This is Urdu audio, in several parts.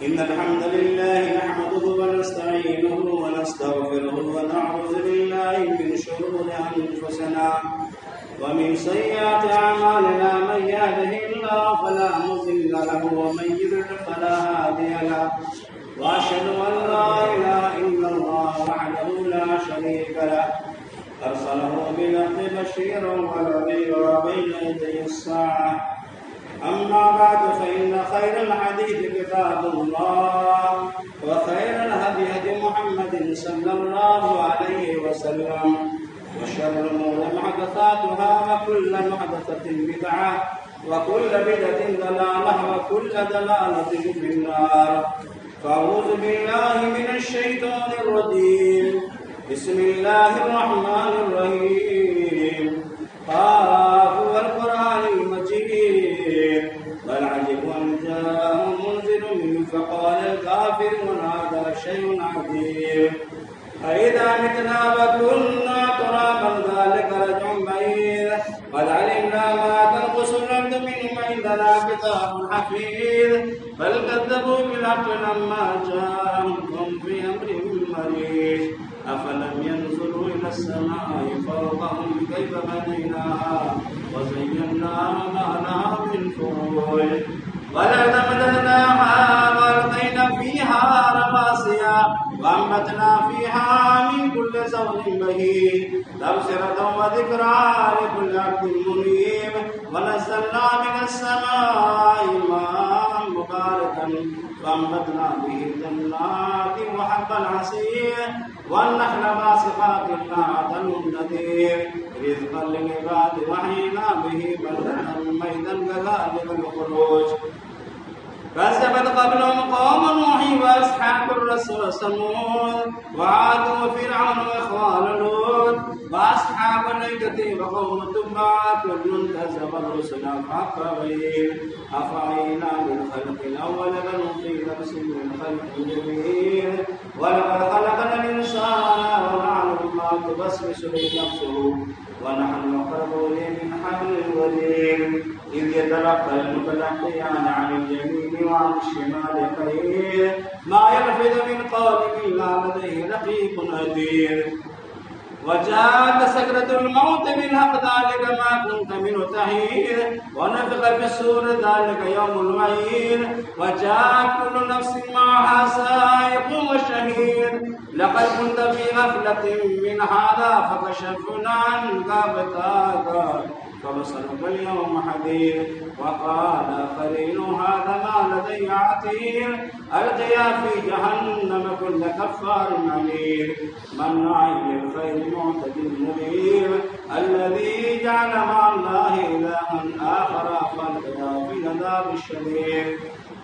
إن الحمد لله نحمده ونستعينه ونستغفره ونعوذ بالله من شرور أنفسنا ومن سيئات أعمالنا من يهده الله فلا مضل له ومن يضلل فلا هادي له وأشهد أن لا إله إلا الله وحده لا شريك له أرسله بالحق بشيرا ونذيرا بين يدي الساعة أما بعد فإن خير الحديث كتاب الله وخير الهدي هدي محمد صلى الله عليه وسلم وشر الأمور محدثاتها وكل محدثة بدعة وكل بدعة ضلالة وكل ضلالة في النار فأعوذ بالله من الشيطان الرجيم بسم الله الرحمن الرحيم قاف والقرآن المجيد بل عجبوا أن جاءهم منذر منهم فقال الكافرون هذا شيء عجيب أإذا متنا وكنا ترابا ذلك رجع بعيد قد علمنا ما تنقص الأرض منهم عندنا كتاب حفيظ بل كذبوا بالحق لما جاءهم في أمر مريض أفلم ينظروا إلى السماء فوقهم كيف بنيناها وزيناها ما لها من فروج والأرض مددناها وألقينا فيها رواسي وأنبتنا فيها من كل زوج بهيج تبصرة وذكرى لكل عبد منيب ونزلنا من السماء ماء مباركا فأنبتنا به جنات وحب العصير والنخل باسقات لها طلع نضيد رزقا للعباد وحينا به بلدة ميتا كذلك الخروج كذبت قبلهم قوم نوح وأصحاب الرس وثمود وعاد وفرعون وإخوان لوط وأصحاب الأيكة وقوم تبع كل كذب الرسل فحق وعيد أفعينا بالخلق الأول بل في نفس من خلق جديد ولقد خلقنا الإنسان ونعلم ما توسوس به نفسه ونحن أقرب إليه من حبل الوريد إذ يتلقى المتلقيان عن اليمين وعن الشمال قعيد ما يلفظ من قول إلا لديه رقيب عتيد وجاءت سكرة الموت بالحق ذلك ما كنت منه تحيد ونفخ في الصور ذلك يوم الوعيد وجاءت كل نفس معها سائق وشهيد لقد كنت في غفلة من هذا فكشفنا عنك غطاءك فبصرك اليوم حديد وقال آخرين هذا ما لدي عتيد ألقيا في جهنم كل كفار عنيد مناع للخير معتد مريب الذي جعل مع الله إلها آخر فألقيا في العذاب الشديد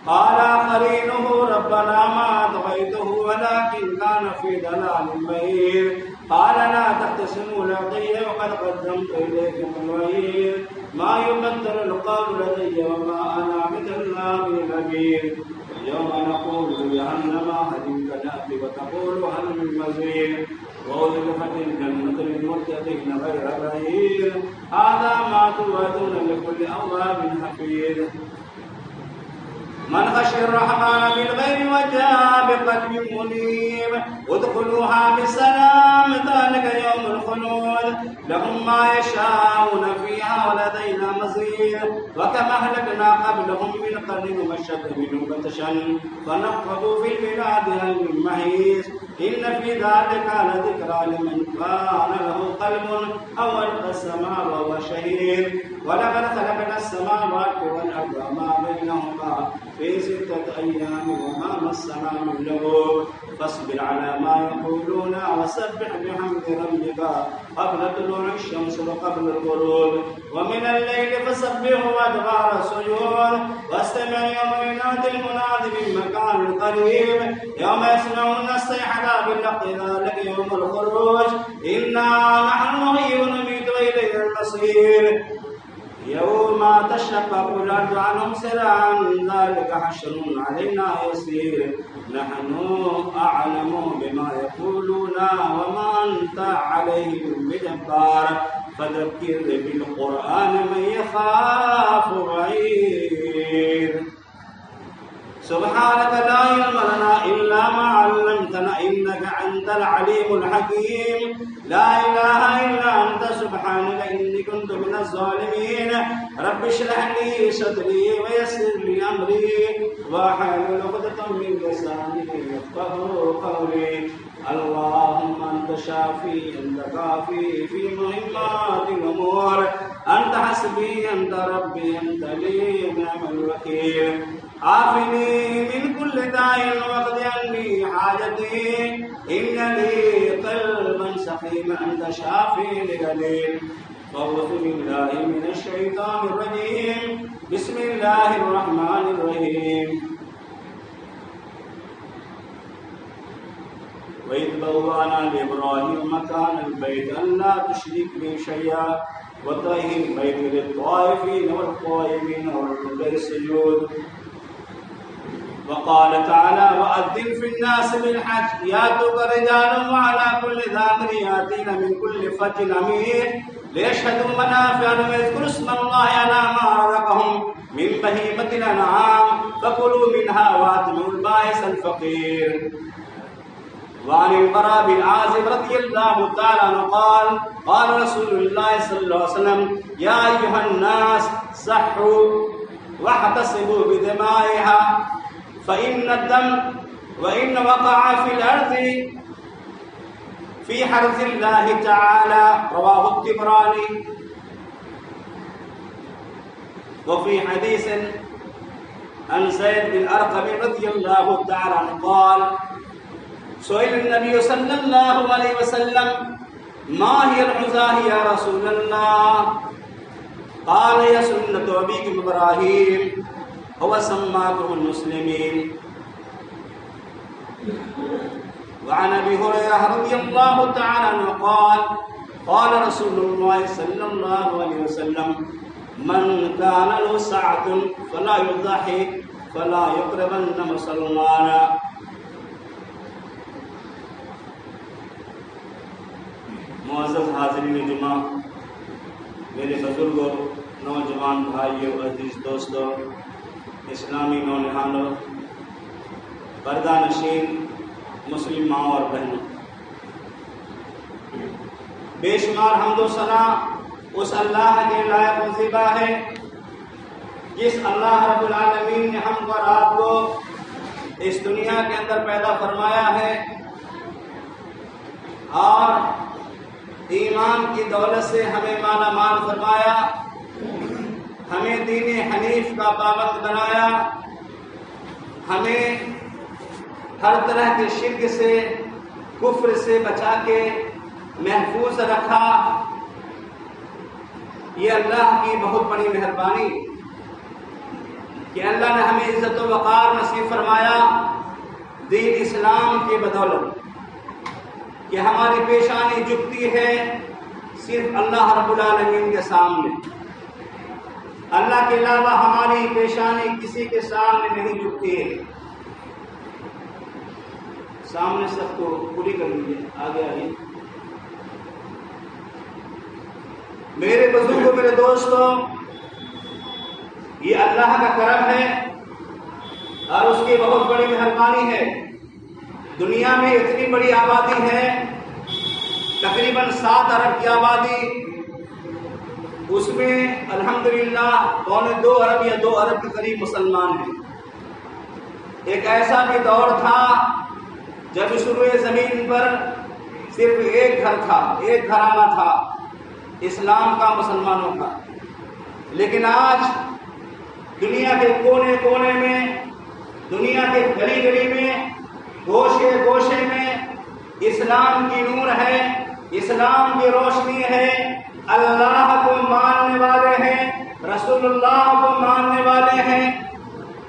قال آخرينه ربنا ما أطغيته ولكن كان في ضلال بعيد قال لا تختصموا لدي وقد قدمت إليكم الوعيد ما يقدر القول لدي وما أنا بظلام للعبيد يوم نقول لجهنم هل امتلأت وتقول هل من مزيد وأزلفت الجنة للمتقين غير بعيد هذا ما توعدون لكل أواب حفيظ من خشي الرحمن بالغيب وجاء بقلب منيب ادخلوها بسلام ذلك يوم الخلود لهم ما يشاءون فيها ولدينا مزيد وكما أهلكنا قبلهم من قرن وشد منهم بطشا فنقبوا في البلاد هل من محيص إن في ذلك لذكرى لمن كان له قلب أو ألقى السماء وهو شهيد ولقد خلقنا السماوات والأرض وما بينهما في 6 أيام وما مسنا من لغوب فاصبر على ما يقولون وسبح بحمد ربك قبل طلوع الشمس وقبل الغروب ومن الليل فسبحه وأدبار السجود واستمع يوم ينادي المنادي من مكان قريب يوم يسمعون الصيحة بالحق ذلك يوم الخروج إنا نحن نحيي ونميت وإليه المصير يوم تشقق الأرض عنهم سراعا ذلك حشر علينا يسير نحن أعلم بما يقولون وما أنت عليهم بجبار فذكر بالقرآن من يخاف وعيد الحكيم لا إله إلا أنت سبحانك إني كنت من الظالمين رب اشرح لي صدري ويسر لي أمري واحلل عقدة من لساني يفقهوا قولي اللهم أنت شافي أنت كافي في مهمات الأمور أنت حسبي أنت ربي أنت لي نعم الوكيل عافني من كل داء واقض عني حاجتي إن لي قلبا سقيما أنت شافي لغليل أعوذ بالله من الشيطان الرجيم بسم الله الرحمن الرحيم وإذ بوأنا لإبراهيم مكان البيت ألا تشرك بي شيئا وطهر البيت للطائفين والقائمين والركع السجود وقال تعالى وأذن في الناس بالحج يأتوك رجالا وعلى كل ضامر يأتين من كل فج عميق ليشهدوا منافع لهم ويذكروا اسم الله على ما رزقهم من بهيمة الأنعام فكلوا منها وأطعموا البائس الفقير وعن البراء بن عازب رضي الله تعالى عنه قال قال رسول الله صلى الله عليه وسلم يا أيها الناس صحوا واحتسبوا بدمائها فإن الدم وإن وقع في الأرض في حرث الله تعالى رواه الطبراني وفي حديث عن زيد بن أرقم رضي الله تعالى عنه قال سئل النبي صلى الله عليه وسلم ما هي العزاه يا رسول الله قال هي سنة أبيكم إبراهيم هو سماكم المسلمين وعن أبي هريرة رضي الله تعالى عنه قال قال رسول الله صلى الله عليه وسلم من كان له سعة فلا يضحي فلا يقربن مصلانا معزز حاضرین جمعہ میرے بزرگوں نوجوان بھائیوں عزیز دوستوں اسلامی نونہانوں پردہ نشین مسلم ماں اور بہنوں بے شمار حمد و ثنا اس اللہ کے لائق و زیبا ہے جس اللہ رب العالمین نے ہم کو اور آپ کو اس دنیا کے اندر پیدا فرمایا ہے اور ایمان کی دولت سے ہمیں مالا مال فرمایا ہمیں دین حنیف کا پابند بنایا ہمیں ہر طرح کے شرک سے کفر سے بچا کے محفوظ رکھا یہ اللہ کی بہت بڑی مہربانی کہ اللہ نے ہمیں عزت و وقار نصیب فرمایا دین اسلام کی بدولت کہ ہماری پیشانی جھکتی ہے صرف اللہ رب العالمین کے سامنے اللہ کے علاوہ ہماری پیشانی کسی کے سامنے نہیں جھکتی ہے سامنے سب کو پوری کر لیجیے آگے آئیے میرے بزرگوں میرے دوستوں یہ اللہ کا کرم ہے اور اس کی بہت بڑی مہربانی ہے دنیا میں اتنی بڑی آبادی ہے تقریباً 7 ارب کی آبادی اس میں الحمدللہ 2 ارب یا 2 ارب کے قریب مسلمان ہیں ایک ایسا بھی دور تھا جب شروع زمین پر صرف ایک گھر تھا ایک گھرانہ تھا اسلام کا مسلمانوں کا لیکن آج دنیا کے کونے کونے میں دنیا کے گلی گلی میں گوشے گوشے میں اسلام کی نور ہے اسلام کی روشنی ہے اللہ کو ماننے والے ہیں رسول اللہ کو ماننے والے ہیں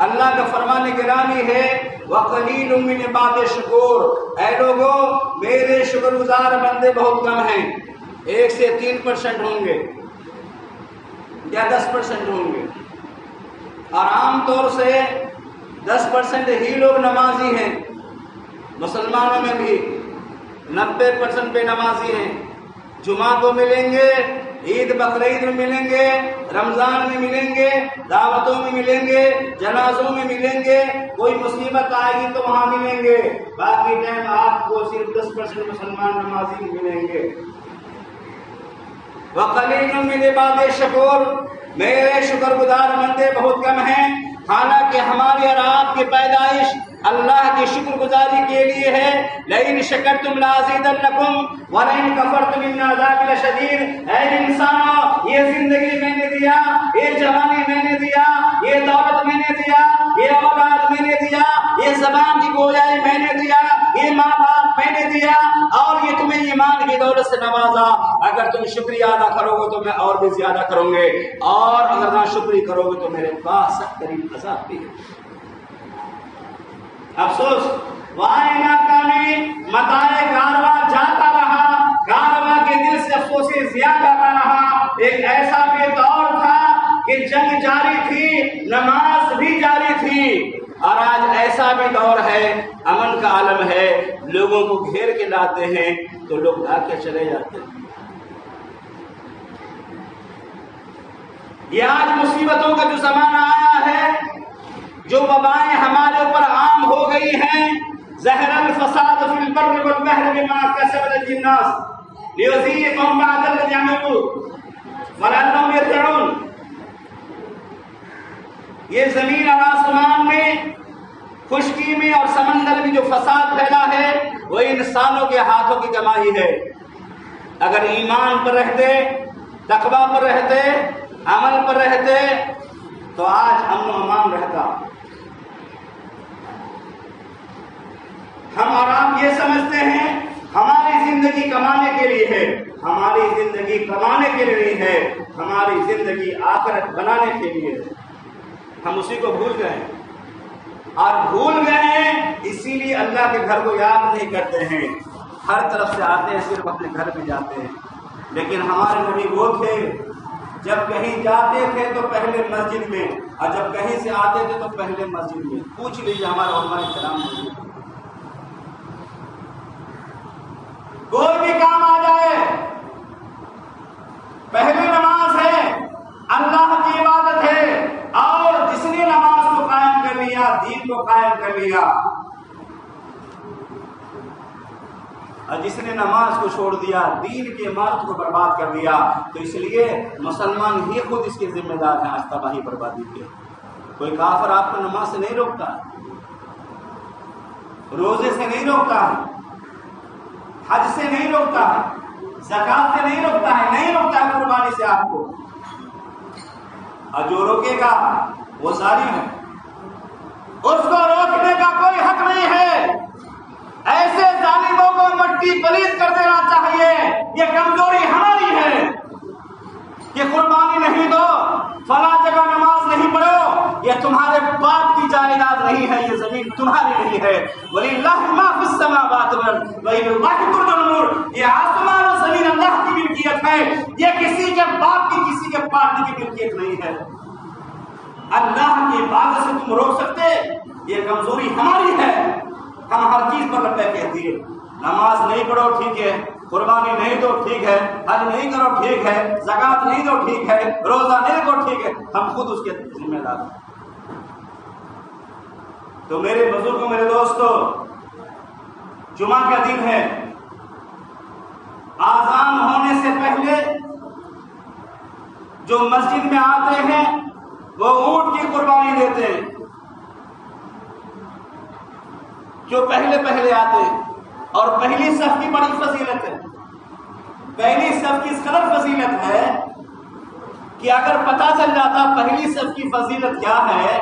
اللہ کا فرمان گرامی ہے وَقَلِيلٌ مِّنْ عِبَادِ الشُّكُورِ اے لوگوں میرے شکر گزار بندے بہت کم ہیں 1 سے 3% ہوں گے یا 10% ہوں گے اور عام طور سے 10% ہی لوگ نمازی ہیں مسلمانوں میں بھی 90% بے نمازی ہیں جمعہ کو ملیں گے عید بقرعید میں ملیں گے، رمضان میں ملیں گے، دعوتوں میں ملیں گے، جنازوں میں ملیں گے، کوئی مصیبت آئے گی تو وہاں ملیں گے، باقی ٹائم آپ کو صرف 10% مسلمان نمازی ملیں گے۔ وَقَلِيلٌ مِّنْ عِبَادِيَ الشَّكُورُ، میرے شکر گزار بندے بہت کم ہیں۔ حالانکہ ہماری اور آپ کی پیدائش اللہ کی شکر گزاری کے لیے ہے۔ لَئِن شَكَرْتُمْ لَأَزِيدَنَّكُمْ وَلَئِن كَفَرْتُمْ إِنَّ عَذَابِي لَشَدِيدٌ۔ اے انسانوں، یہ زندگی میں نے دیا، یہ جوانی میں نے دیا، یہ دولت میں نے دیا، یہ اولاد میں نے دیا، یہ زبان کی گویائی میں نے دیا، یہ ماں باپ میں نے دیا، اور یہ تمہیں ایمان کی دولت سے نوازا۔ اگر تم شکریہ ادا کرو گے تو میں اور بھی زیادہ کروں گے، اور اگر نہ شکری کرو گے تو میرے پاس سخت ترین عذاب بھی ہے۔ افسوس وائنا کانی متائے گاروا جاتا رہا، گاروا کے دل سے افسوس زیادہ رہا۔ ایک ایسا بھی دور تھا کہ جنگ جاری تھی، نماز بھی جاری تھی، اور آج ایسا بھی دور ہے، امن کا عالم ہے، لوگوں کو گھیر کے لاتے ہیں تو لوگ آ کے چلے جاتے ہیں۔ یہ آج مصیبتوں کا جو زمانہ آیا ہے، جو وبائیں ہمارے اوپر عام ہو گئی ہیں، ظہر الفساد فی البر والبحر بما کسبت الناس لیذیقہم بعض الذی عملوا ولعلہم یرجعون۔ یہ زمین اور آسمان میں، خشکی میں اور سمندر میں جو فساد پھیلا ہے وہ انسانوں کے ہاتھوں کی کمائی ہے۔ اگر ایمان پر رہتے، تقویٰ پر رہتے، عمل پر رہتے تو آج امن و امان رہتا۔ ہم اور آپ یہ سمجھتے ہیں ہماری زندگی کمانے کے لیے ہے، ہماری زندگی کمانے کے لیے نہیں ہے، ہماری زندگی آخرت بنانے کے لیے ہے۔ ہم اسی کو بھول گئے ہیں، اور بھول گئے ہیں اسی لیے اللہ کے گھر کو یاد نہیں کرتے ہیں، ہر طرف سے آتے ہیں صرف اپنے گھر میں جاتے ہیں۔ لیکن ہمارے نبی وہ تھے جب کہیں جاتے تھے تو پہلے مسجد میں، اور جب کہیں سے آتے تھے تو پہلے مسجد میں۔ پوچھ لیجیے ہمارے علماء کرام سے، کوئی بھی کام آ جائے پہلی نماز ہے، اللہ کی عبادت ہے، اور جس نے نماز کو قائم کر لیا، دین کو قائم کر لیا، اور جس نے نماز کو چھوڑ دیا، دین کی عمارت کو برباد کر دیا، تو اس لیے مسلمان ہی خود اس کے ذمہ دار ہیں آج تباہی بربادی کے۔ کوئی کافر آپ کو نماز سے نہیں روکتا، روزے سے نہیں روکتا ہے، حج سے نہیں روکتا ہے، زکات سے نہیں روکتا ہے، نہیں روکتا ہے قربانی سے آپ کو، اور جو روکے گا وہ ظالم ہے، اس کو روکنے کا کوئی حق نہیں ہے۔ ایسے ظالموں کو مٹی پلیت کر دینا چاہیے۔ یہ کمزوری ہماری ہے کہ قربانی نہیں دو، فلاں جگہ نماز نہیں پڑھو، یہ تمہارے باپ کی جائیداد نہیں ہے، یہ زمین تمہاری نہیں ہے۔ وَلِلَّهِ مَا فِي السَّمَاوَاتِ وَالْأَرْضِ وَإِلَى اللَّهِ تُرْجَعُ الْأُمُورُ۔ یہ آسمان اور زمین اللہ کی ملکیت ہے، یہ کسی کے باپ کی، کسی کے پارٹی کی ملکیت نہیں ہے۔ اللہ کی عبادت سے تم روک سکتے، یہ کمزوری ہماری ہے۔ ہم ہر چیز پر لبیک کہتی ہے، نماز نہیں پڑھو ٹھیک ہے، قربانی نہیں دو ٹھیک ہے، حج نہیں کرو ٹھیک ہے، زکات نہیں دو ٹھیک ہے، روزہ نہیں دو ٹھیک ہے، ہم خود اس کے ذمہ دار ہیں۔ تو میرے بزرگوں، میرے دوستوں، جمعہ کا دن ہے، آذان ہونے سے پہلے جو مسجد میں آتے ہیں وہ اونٹ کی قربانی دیتے ہیں، جو پہلے آتے ہیں، اور پہلی صف کی بڑی فضیلت ہے۔ پہلی صف کی اس قدر فضیلت ہے کہ اگر پتہ چل جاتا پہلی صف کی فضیلت کیا ہے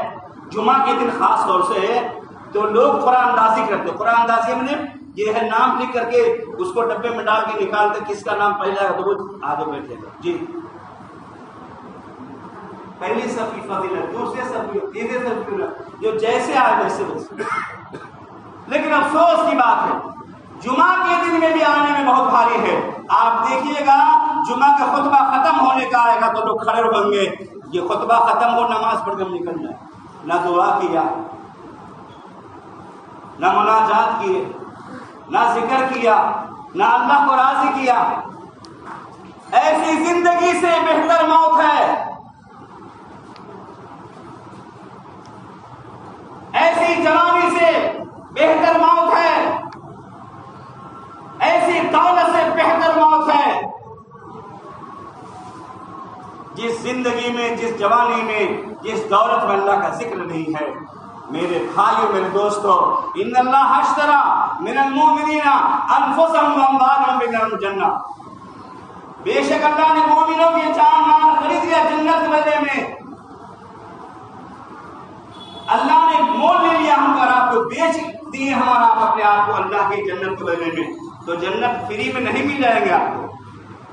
جمعہ کے دن خاص طور سے، تو لوگ قرآن اندازی کرتے۔ قرآن اندازی میں یہ ہے نام لکھ کر کے اس کو ڈبے میں ڈال کے نکالتے، کس کا نام پہلا ہے تو وہ آگے بیٹھے گا۔ جی، پہلی صف کی فضیلت، دوسرے صف کی، تیسرے صف کی، جو جیسے آئے ویسے ویسے۔ لیکن افسوس کی بات ہے جمعہ کے دن میں بھی آنے میں بہت بھاری ہے۔ آپ دیکھیے گا جمعہ کا خطبہ ختم ہونے کا آئے گا تو لوگ کھڑے ہوں گے، یہ خطبہ ختم ہو، نماز پڑھ کر نکل جائے، نہ دعا کیا، نہ مناجات کیے، نہ ذکر کیا، نہ اللہ کو راضی کیا۔ ایسی زندگی سے بہتر موت ہے، ایسی جوانی سے بہتر موت ہے، ایسی دولت سے بہتر موت ہے۔ جس زندگی میں، جس جوانی میں، جس دولت میں اللہ کا ذکر نہیں ہے، میرے بھائیوں، میرے دوستوں، ان اللہ اشترى من المؤمنین انفسهم واموالهم بالجنہ، بے شک اللہ نے مومنوں کی جان مال خرید لیا جنت کے بدلے میں۔ اللہ نے مول لے لیا ہم پر، آپ کو بیچ دیے ہمارا آپ اپنے آپ کو اللہ کی جنت کے بدلے میں۔ تو جنت فری میں نہیں مل جائے گا آپ کو،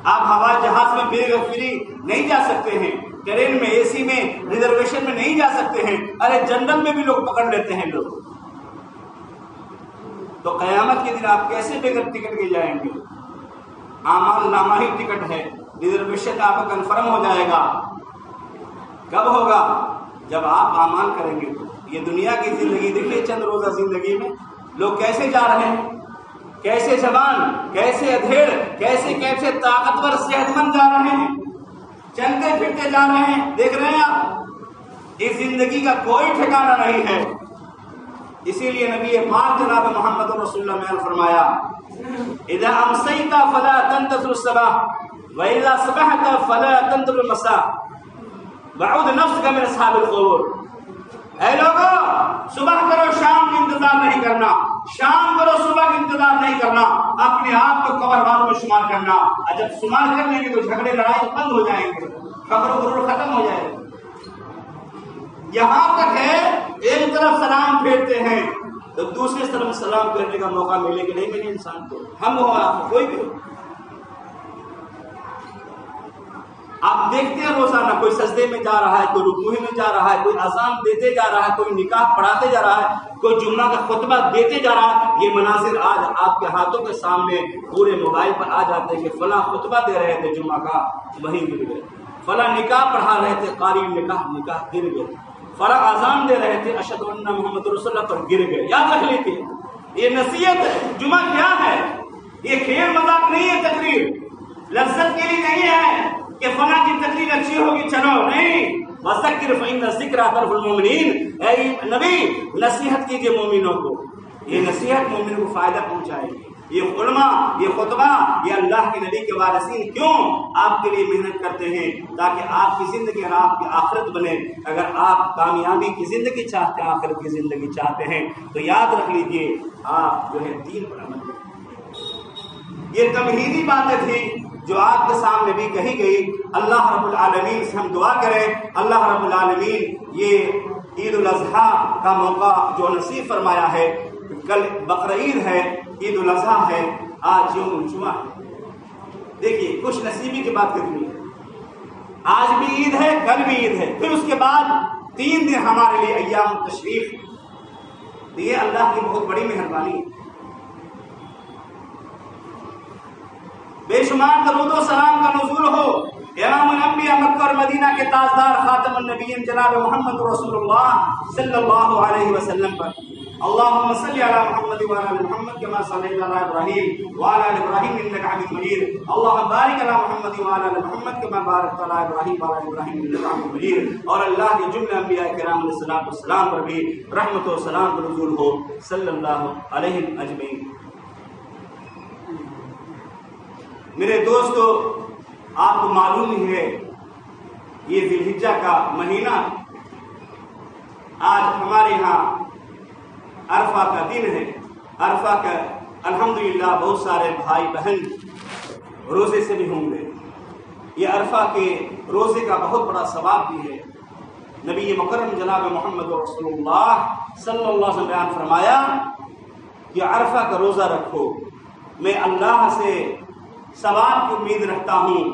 آپ ہوائی جہاز میں فری نہیں جا سکتے ہیں، ٹرین میں، اے سی میں، ریزرویشن میں نہیں جا سکتے ہیں۔ ارے جنرل میں بھی لوگ پکڑ لیتے ہیں لوگ۔ تو قیامت کے دن آپ کیسے بغیر ٹکٹ کے جائیں گے؟ اعمال نامہ ہی ٹکٹ ہے، ریزرویشن آپ کا کنفرم ہو جائے گا۔ کب ہوگا؟ جب آپ اعمال کریں گے۔ یہ دنیا کی زندگی دیکھیے، چند روزہ زندگی میں لوگ کیسے جا رہے ہیں، کیسے جوان، کیسے ادھیڑ، کیسے طاقتور صحت مند جا رہے ہیں، چلتے پھرتے جا رہے ہیں، دیکھ رہے ہیں آپ۔ اس زندگی کا کوئی ٹھکانہ نہیں ہے۔ اسی لیے نبی پاک جناب محمد رسول اللہ نے فرمایا، اذا امسیت فلا تنتظر الصباح واذا اصبحت فلا تنتظر المساء وعود نفسك من اصحاب القبور۔ اے لوگو، صبح کرو شام کا انتظار نہیں کرنا، شام کرو صبح کا انتظار نہیں کرنا، اپنے آپ کو قبر والوں میں شمار کرنا۔ اور جب شمار کر لیں گے تو جھگڑے لڑائی بند ہو جائیں گے، فخر و غرور ختم ہو جائے گا۔ یہاں تک ہے ایک طرف سلام پھیرتے ہیں تو دوسری طرف سلام پھیرنے کا موقع ملے کہ نہیں ملے انسان کو، ہم ہو آپ کوئی بھی ہو۔ آپ دیکھتے ہیں روزانہ کوئی سجدے میں جا رہا ہے، کوئی رکوع میں جا رہا ہے، کوئی اذان دیتے جا رہا ہے، کوئی نکاح پڑھاتے جا رہا ہے، کوئی جمعہ کا خطبہ دیتے جا رہا ہے۔ یہ مناظر آج آپ کے ہاتھوں کے سامنے پورے موبائل پر آ جاتے ہیں کہ فلاں خطبہ دے رہے تھے جمعہ کا، وہیں گر گئے، فلاں نکاح پڑھا رہے تھے، قاری نکاح گر گئے، فلاں اذان دے رہے تھے اشہد ان محمد رسول اللہ پر گر گئے۔ یاد رکھ لیجیے، یہ نصیحت ہے۔ جمعہ کیا ہے؟ یہ کھیل مذاق نہیں ہے، تقریر لذت کے لیے نہیں ہے کہ فلاں کی تقریر اچھی ہوگی چلو، نہیں۔ وذکر فإن الذکرى تنفع المؤمنین، اے نبی نصیحت کیجئے مومنوں کو، یہ نصیحت مومنوں کو فائدہ پہنچائے گی۔ یہ علماء، یہ خطبہ، یہ اللہ کے نبی کے وارثین کیوں آپ کے لیے محنت کرتے ہیں؟ تاکہ آپ کی زندگی اور آپ کی آخرت بنے۔ اگر آپ کامیابی کی زندگی چاہتے ہیں، آخرت کی زندگی چاہتے ہیں، تو یاد رکھ لیجئے آپ جو ہے دین پر عمل کریں۔ یہ تمہیدی باتیں تھیں جو آپ کے سامنے بھی کہی گئی۔ اللہ رب العالمین سے ہم دعا کریں، اللہ رب العالمین یہ عید الاضحیٰ کا موقع جو نصیب فرمایا ہے، کل بقرعید ہے، عید الاضحیٰ ہے، آج یوم الجمعہ ہے۔ دیکھیے خوش نصیبی کی بات کرنی ہے، آج بھی عید ہے، کل بھی عید ہے، پھر اس کے بعد 3 دن ہمارے لیے ایام تشریف۔ یہ اللہ کی بہت بڑی مہربانی ہے۔ بے شمار درود و سلام کا نزول ہو امام الانبیاء مکہ اور مدینہ کے تاجدار خاتم النبیین جناب محمد رسول اللہ صلی اللہ علیہ وسلم پر۔ اللهم صل على محمد وعلى ال محمد كما صليت على ابراهيم وعلى ال ابراهيم انك حميد مجيد اللهم بارك على محمد وعلى ال محمد كما باركت على ابراهيم وعلى ال ابراهيم انك حميد مجيد۔ اور اللہ کے جملہ انبیاء کرام علیہ الصلوۃ والسلام پر بھی رحمت و سلام کا نزول ہو صلی اللہ علیہ اجمعین۔ میرے دوستو، آپ کو معلوم ہی ہے یہ ذی الحجہ کا مہینہ، آج ہمارے یہاں عرفہ کا دن ہے۔ عرفہ کا الحمدللہ بہت سارے بھائی بہن روزے سے بھی ہوں گے۔ یہ عرفہ کے روزے کا بہت بڑا ثواب بھی ہے۔ نبی مکرم جناب محمد رسول اللہ صلی اللہ علیہ وسلم بیان فرمایا کہ عرفہ کا روزہ رکھو، میں اللہ سے ثواب کی امید رکھتا ہوں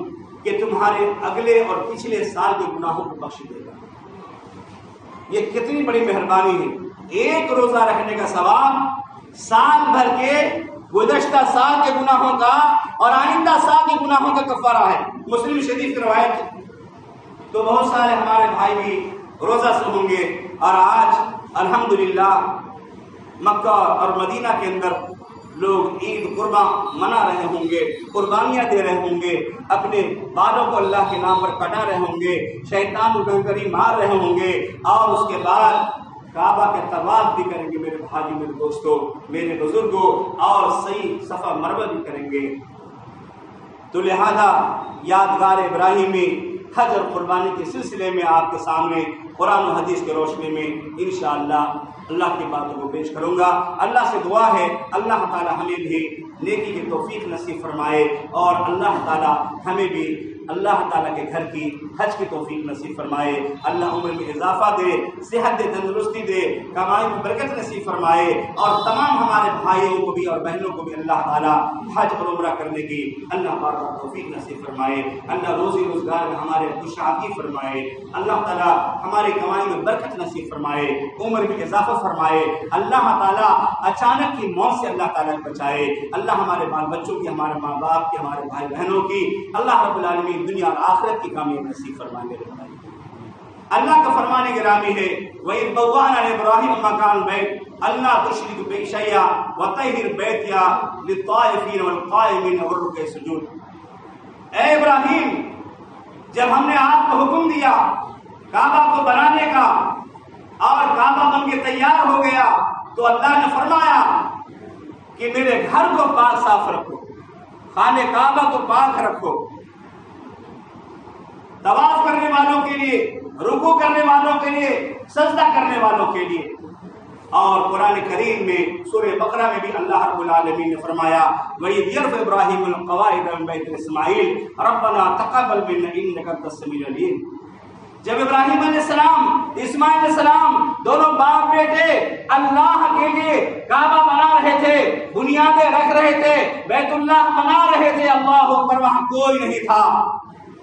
کہ تمہارے اگلے اور پچھلے سال کے گناہوں کو بخش دے گا۔ یہ کتنی بڑی مہربانی ہے۔ ایک روزہ رکھنے کا ثواب سال بھر کے گزشتہ سال کے گناہوں کا اور آئندہ سال کے گناہوں کا کفارہ ہے۔ مسلم شریف کی روایت ہے۔ تو بہت سارے ہمارے بھائی بھی روزہ سے ہوں گے، اور آج الحمدللہ مکہ اور مدینہ کے اندر لوگ عید قربان منا رہے ہوں گے، قربانیاں دے رہے ہوں گے، اپنے بالوں کو اللہ کے نام پر کٹا رہے ہوں گے، شیطان کو کنکری مار رہے ہوں گے، اور اس کے بعد کعبہ کے طواف بھی کریں گے میرے بھائی، میرے دوستوں، میرے بزرگوں، اور صحیح صفا مروہ بھی کریں گے۔ تو لہذا یادگار ابراہیمی حج اور قربانی کے سلسلے میں آپ کے سامنے قرآن و حدیث کی روشنی میں انشاءاللہ اللہ کی باتوں کو پیش کروں گا۔ اللہ سے دعا ہے اللہ تعالی ہمیں بھی نیکی کی توفیق نصیب فرمائے، اور اللہ تعالی ہمیں بھی اللہ تعالیٰ کے گھر کی حج کی توفیق نصیب فرمائے۔ اللہ عمر میں اضافہ دے، صحت دے، تندرستی دے، کمائی میں برکت نصیب فرمائے، اور تمام ہمارے بھائیوں کو بھی اور بہنوں کو بھی اللہ تعالیٰ حج اور عمرہ کرنے کی اللہ بار بار توفیق نصیب فرمائے۔ اللہ روزی روزگار میں ہمارے خوشحالی فرمائے، اللہ تعالیٰ ہماری کمائی میں برکت نصیب فرمائے، عمر میں اضافہ فرمائے، اللہ تعالیٰ اچانک کی موت سے اللہ تعالیٰ بچائے، اللہ ہمارے بال بچوں کی، ہمارے ماں باپ کی، ہمارے بھائی بہنوں کی اللہ رب العالمین دنیا اور آخرت کی کامیابی نصیب فرمائے میرے بھائی۔ اللہ کا فرمان گرامی ہے وَإِذْ بَوَّأْنَا لِإِبْرَاهِيمَ مَكَانَ الْبَيْتِ أَلَّا تُشْرِكْ بِي شَيْئًا وَطَهِّرْ بَيْتِيَ لِلطَّائِفِينَ وَالْقَائِمِينَ وَالرُّكَعِ السُّجُودِ۔ اے ابراہیم، جب ہم نے آپ کو حکم دیا کعبہ کو بنانے کا اور کعبہ بن کے تیار ہو گیا، تو اللہ نے فرمایا کہ میرے گھر کو پاک صاف رکھو، خانہ کعبہ کو پاک رکھو، طواف کرنے والوں کے لیے، رکوع کرنے والوں کے لیے، سجدہ کرنے والوں کے لیے۔ اور قرآن کریم میں سورہ بقرہ میں بھی اللہ رب العالمین نے فرمایا وَإِذْ يَرْفَعُ إِبْرَاهِيمُ الْقَوَاعِدَ مِنْ بَيْتِ إِسْمَاعِيلَ رَبَّنَا تَقَبَّلْ مِنَّا إِنَّكَ أَنْتَ السَّمِيعُ الْعَلِيمُ۔ جب ابراہیم علیہ السلام، اسماعیل علیہ السلام دونوں باپ بیٹے اللہ کے لیے کعبہ بنا رہے تھے، بنیادیں رکھ رہے تھے، بیت اللہ بنا رہے تھے، اللہ اکبر، وہاں کوئی نہیں تھا،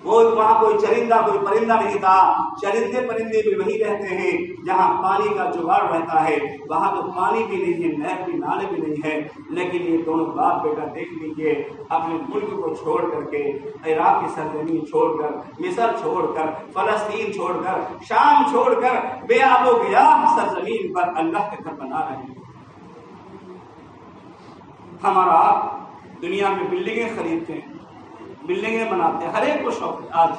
وہاں کوئی چرندہ کوئی پرندہ نہیں تھا۔ چرندے پرندے بھی وہی رہتے ہیں جہاں پانی کا جگاڑ رہتا ہے، وہاں تو پانی بھی نہیں ہے، نہر بھی نالے بھی نہیں ہے، لیکن یہ دونوں باپ بیٹا دیکھ لیجیے اپنے ملک کو چھوڑ کر کے، عراق کی سرزمین چھوڑ کر، مصر چھوڑ کر، فلسطین چھوڑ کر، شام چھوڑ کر، بے آب و گیاہ سرزمین پر اللہ کے گھر بنا رہے ہیں۔ ہمارا دنیا میں بلڈنگیں خریدتے ہیں، بلڈنگیں بناتے ہیں، ہر ایک کو شوق ہے آج،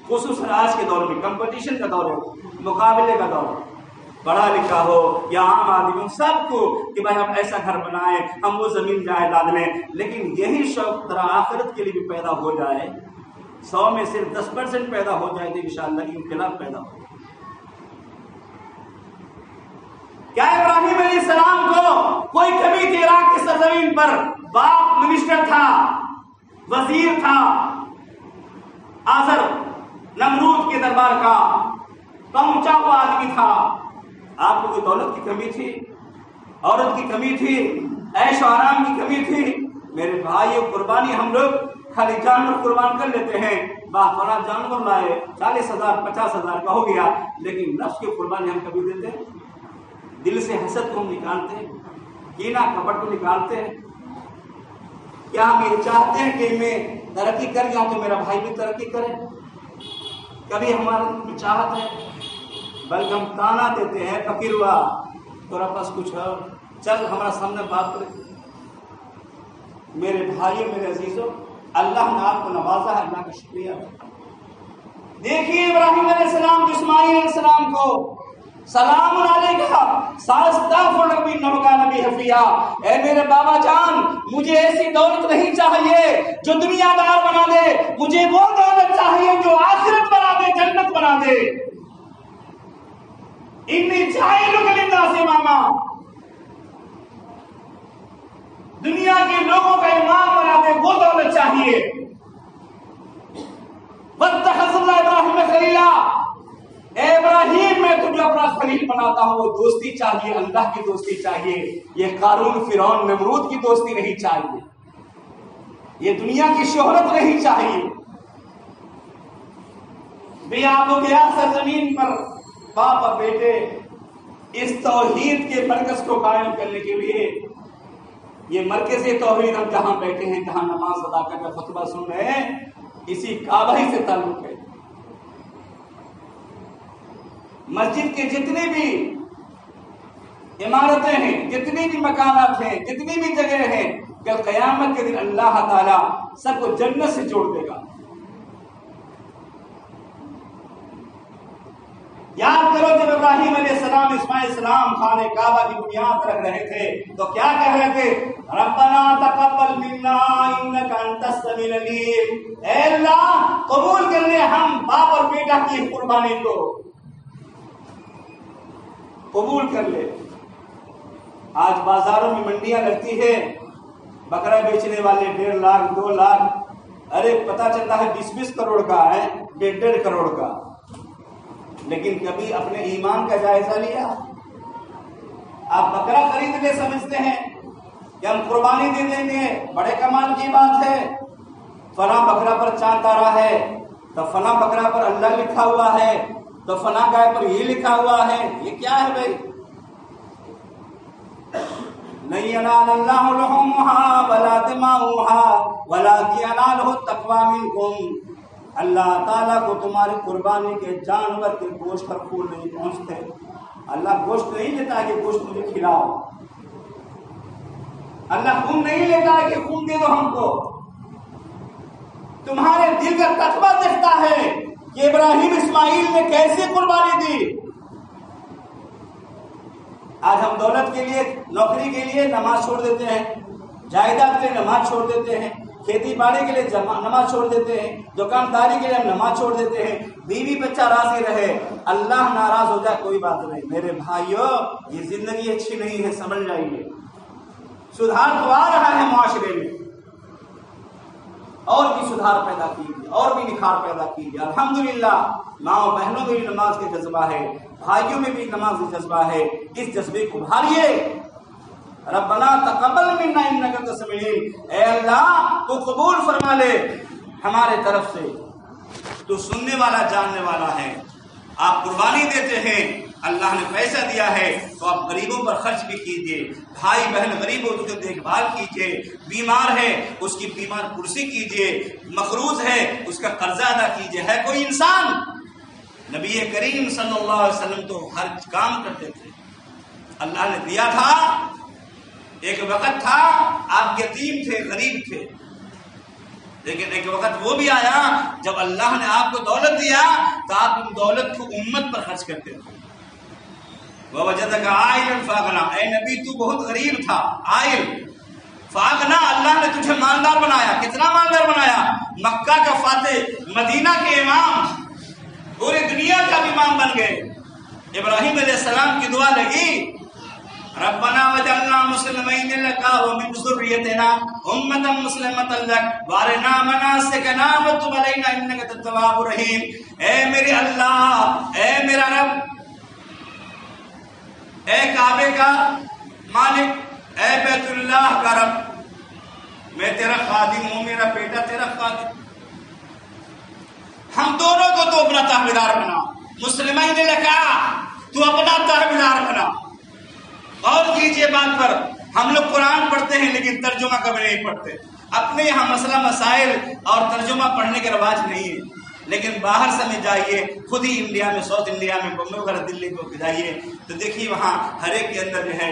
خصوصاً آج کے دور میں کمپٹیشن کا دور ہے، مقابلے کا دور ہے، پڑھا لکھا ہو یا عام آدمی ہو، سب کو کہ بھائی ہم ایسا گھر بنائیں، ہم وہ زمین جائیداد لیں، لیکن یہی شوق ذرا آخرت کے لیے بھی پیدا ہو جائے، 100 میں صرف 10% پیدا ہو جائے تو انشاءاللہ انقلاب پیدا ہو۔ کیا ابراہیم علیہ السلام کو کوئی کمی تھی عراق کی سرزمین پر؟ باپ منسٹر تھا، وزیر تھا، آزر نمرود کے دربار کا پہنچا ہوا آدمی تھا۔ آپ کو کوئی دولت کی کمی تھی، عورت کی کمی تھی، عیش و آرام کی کمی تھی؟ میرے بھائیو، قربانی ہم لوگ خالی جانور قربان کر لیتے ہیں، باہر جانور لائے 40,000 50,000 کا ہو گیا، لیکن نفس کی قربانی ہم کبھی دیتے ہیں؟ دل سے حسد کو ہم نکالتے ہیں، کینہ کپٹ کو نکالتے ہیں؟ کیا ہم یہ چاہتے ہیں کہ میں ترقی کر جاؤں تو میرا بھائی بھی ترقی کرے؟ کبھی ہمارے چاہت ہے؟ بلکہ ہم تانا دیتے ہیں، فقیر ہوا تیرا پاس کچھ ہے، چل ہمارا سامنے بات کرے۔ میرے بھائیوں، میرے عزیزوں، اللہ نے آپ کو نوازا ہے، اللہ کا شکریہ۔ دیکھیے ابراہیم علیہ السلام کو، اسماعیل علیہ السلام کو سلام علیکہ ساستغفر ربی انہ کان بی حفیہ، اے میرے بابا جان، مجھے ایسی دولت نہیں چاہیے جو دنیا دار بنا دے، مجھے وہ دولت چاہیے جو آخرت بنا دے، جنت بنا دے۔ انی جاعلک للناس اماما، دنیا کے لوگوں کا امام بنا دے، وہ دولت چاہیے۔ واتخذ اللہ ابراہیم خلیلا، اے ابراہیم میں تجھے اپنا خلیل بناتا ہوں، وہ دوستی چاہیے، اللہ کی دوستی چاہیے، یہ قارون فرعون نمرود کی دوستی نہیں چاہیے، یہ دنیا کی شہرت نہیں چاہیے۔ بے آب و گیا سرزمین پر باپ اور بیٹے اس توحید کے مرکز کو قائم کرنے کے لیے، یہ مرکز توحید ہم جہاں بیٹھے ہیں، جہاں نماز ادا کر کے خطبہ سن رہے ہیں، اسی کعبہ ہی سے تعلق ہے۔ مسجد کے جتنے بھی عمارتیں ہیں، جتنی بھی مکانات ہیں، جتنی بھی جگہ ہیں، کہ قیامت کے دن اللہ تعالیٰ سب کو جنت سے جوڑ دے گا۔ یاد کرو جب ابراہیم علیہ السلام اسماعیل السلام خانہ کعبہ کی بنیاد رکھ رہے تھے تو کیا کہہ رہے تھے؟ ربنا تقبل منا انک انت السمیع العلیم، اے اللہ قبول کر لے ہم باپ اور بیٹا کی قربانی کو، قبول کر لے۔ آج بازاروں میں منڈیاں لگتی ہے، بکرا بیچنے والے 1.5 لاکھ 2 لاکھ، ارے پتہ چلتا ہے 20 کروڑ کا ہے، 1.5 کروڑ کا، لیکن کبھی اپنے ایمان کا جائزہ لیا؟ آپ بکرا خرید لے سمجھتے ہیں کہ ہم قربانی دے دیں گے، بڑے کمال کی بات ہے، فلاں بکرا پر چاند تارا ہے تو فلاں بکرا پر اللہ لکھا ہوا ہے تو فلاں گائے پر یہ لکھا ہوا ہے، یہ کیا ہے بھائی؟ لن ينال الله لحومها ولا دماؤها ولكن يناله التقوى منكم، اللہ تعالیٰ کو تمہاری قربانی کے جانور کے گوشت اور خون نہیں پہنچتے۔ اللہ گوشت نہیں لیتا ہے کہ گوشت مجھے کھلاؤ، اللہ خون نہیں لیتا ہے کہ خون دے دو ہم کو، تمہارے دل کا تقویٰ دیکھتا ہے کہ ابراہیم اسماعیل نے کیسے قربانی دی۔ آج ہم دولت کے لیے، نوکری کے لیے نماز چھوڑ دیتے ہیں، جائیداد کے لیے نماز چھوڑ دیتے ہیں، کھیتی باڑی کے لیے نماز چھوڑ دیتے ہیں، دکانداری کے لیے ہم نماز چھوڑ دیتے ہیں، بیوی بچہ راضی رہے، اللہ ناراض ہو جائے کوئی بات نہیں۔ میرے بھائیو، یہ زندگی اچھی نہیں ہے، سمجھ جائیے۔ سدھار تو آ رہا ہے معاشرے میں، اور بھی سدھار پیدا کیجیے، اور بھی نکھار پیدا کیجیے۔ الحمدللہ ماں بہنوں میں بھی نماز کا جذبہ ہے، بھائیوں میں بھی نماز کا جذبہ ہے، اس جذبے کو ابھاریے۔ ربنا تقبل منا انک انت السمیع العلیم، اے اللہ تو قبول فرما لے ہمارے طرف سے، تو سننے والا جاننے والا ہے۔ آپ قربانی دیتے ہیں، اللہ نے پیسہ دیا ہے تو آپ غریبوں پر خرچ بھی کیجیے، بھائی بہن غریب ہو تو اس کی دیکھ بھال کیجیے، بیمار ہے اس کی بیمار پرسی کیجیے، مقروض ہے اس کا قرضہ ادا کیجیے۔ ہے کوئی انسان؟ نبی کریم صلی اللہ علیہ وسلم تو ہر کام کرتے تھے، اللہ نے دیا تھا۔ ایک وقت تھا آپ یتیم تھے، غریب تھے، لیکن ایک وقت وہ بھی آیا جب اللہ نے آپ کو دولت دیا تو آپ ان دولت کو امت پر خرچ کرتے تھے۔ وَوَجَدَكَ عَائِلًا فَأَغْنَىٰ، اے نبی تو بہت غریب تھا، عائل فَأَغْنَىٰ، اللہ نے تجھے مالدار بنایا۔ کتنا مالدار بنایا؟ مکہ کا فاتح، مدینہ کے امام، پوری دنیا کا امام بن گئے۔ ابراہیم علیہ السلام کی دعا لگی، ربنا وجعلنا مسلمین لک ومن ذریتنا امۃ مسلمۃ لک وارنا مناسکنا وتب علینا انک انت التواب الرحیم۔ اے میرے اللہ، اے میرا رب، اے کعبے کا مالک، اے بیت اللہ کا رب، میں تیرا خادم ہوں، میرا بیٹا تیرا خادم، ہم دونوں کو تو اپنا تابعدار بنا، مسلمین لک، تو اپنا تابعدار بنا۔ اور کیجئے بات پر، ہم لوگ قرآن پڑھتے ہیں لیکن ترجمہ کبھی نہیں پڑھتے، اپنے یہاں مسئلہ مسائل اور ترجمہ پڑھنے کے رواج نہیں ہے، لیکن باہر سے میں جائیے، خود ہی انڈیا میں، ساؤتھ انڈیا میں، بمبئی وغیرہ دلی کو جائیے تو دیکھیے وہاں ہر ایک کے اندر جو ہے